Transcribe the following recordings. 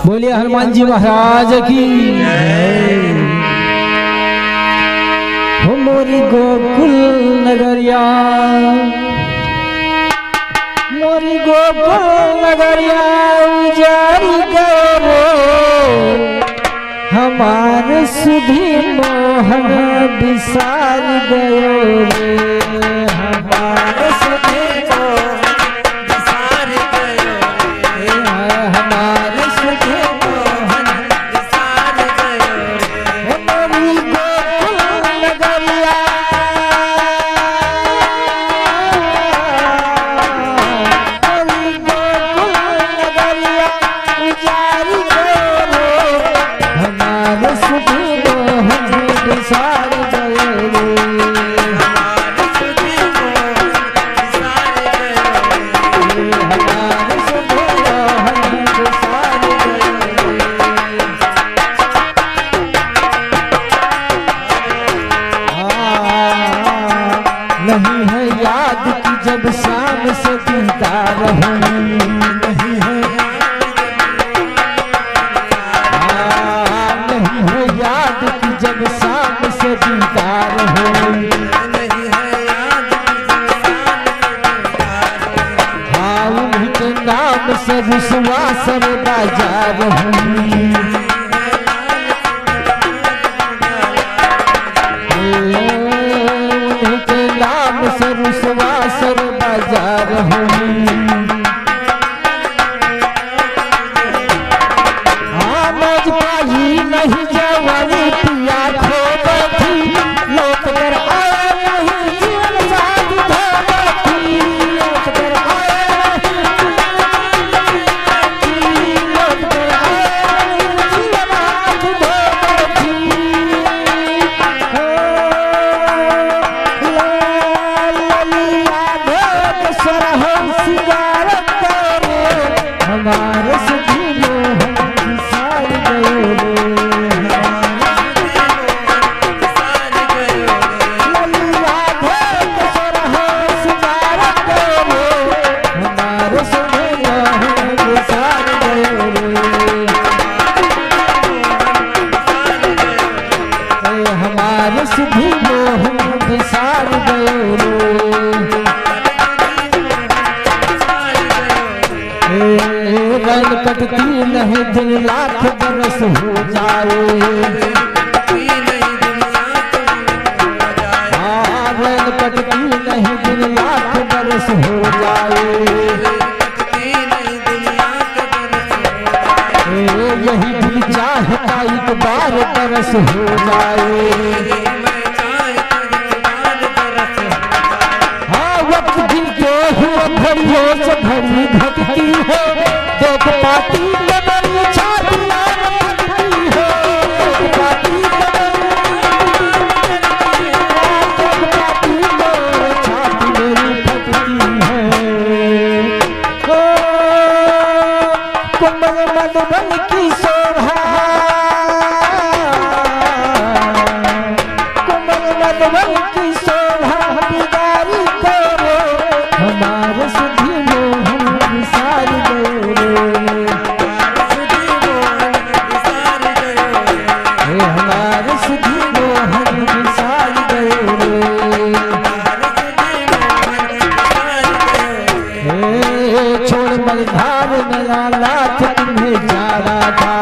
बोलिए हनुमान जी महाराज की। हो मोरी गोकुल नगरिया, मोरी गोकुल नगरिया उजारी गयो हमार सुधी मोहन बिसार गयो रे, हमार सुधी बिसार गयो रे, हमार सुधी मोहन बिसार गयो रे। मोरी गोकुल नगरिया, मोरी गोकुल नगरिया उजारी गयो रे, हमार सुधी मोहन बिसार गयो रे, हमार सुधी मोहन बिसार गयो रे, हमार सुधी मोहन बिसार गयो रे। नहीं है याद कि जब शाम से जीता रहूं, नहीं है नहीं है याद कि जब शाम से जीता रहूं, नहीं है याद हाँ उन्हीं के नाम से विश्वास बाजार हूँ, उन्हीं के नाम से विश्वास बाजार हूँ। हाँ मौज पाई नहीं जवानी पिया खो बैठी, लौट कर आया नहीं जीवन साथ धो बैठी, लौट कर आया नहीं, लौट कर आया नहीं जीवन साथ धो बैठी। ललिया भेद सरह सिगारत करे, हमारे सुधी मोहन बिसार गयो रे, ललिया भेद सरह सिगारत करे, हमारे सुधी मोहन बिसार गयो रे, हमारे सुधी मोहन बिसार गयो रे। रैन कटती नहीं दिन लाख बरस हो जाए, हाँ रैन कटती नहीं दिन लाख बरस हो जाए, यही दिल चाहता एक बार बरस हो जाए, हाँ वक्त दिल के हुए भरियों से भरी घटती है, देख पाती मेरी छाती यार फटती है, देख पाती मेरी छाती मेरी फटती है। ओ कुंभल मधुबन की शोभा, कुंभल मधुबन की शोभा बिगारी करो, हमारे सुधी मोहन बिसार गयो रे, हमारे सुधी मोहन बिसार गयो रे। छोड़ मझधार नया नाथ तुम्हें जाना था,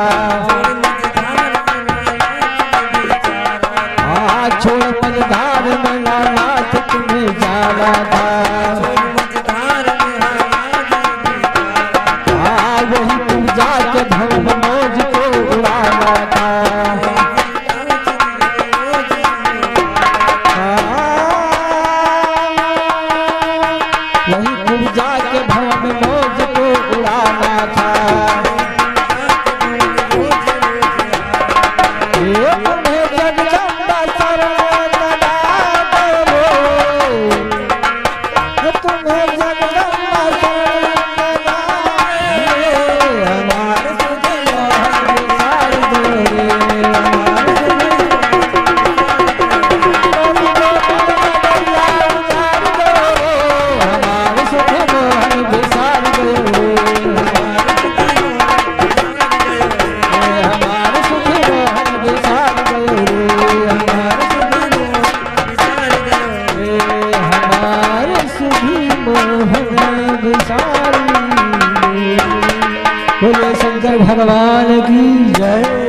हाँ छोड़ मझधार नया नाथ तुम्हें जाना था, हाँ वही पूजा के भवन मौज को उड़ाना था, वही पूजा के भवन मौज को उड़ाना था। तुम्हें जगदम्बा शरण लगा दो, तुम्हें जगदम्बा शरण लगा दो, हमारे सुधी भजन विसारी। बोले शंकर भगवान की जय।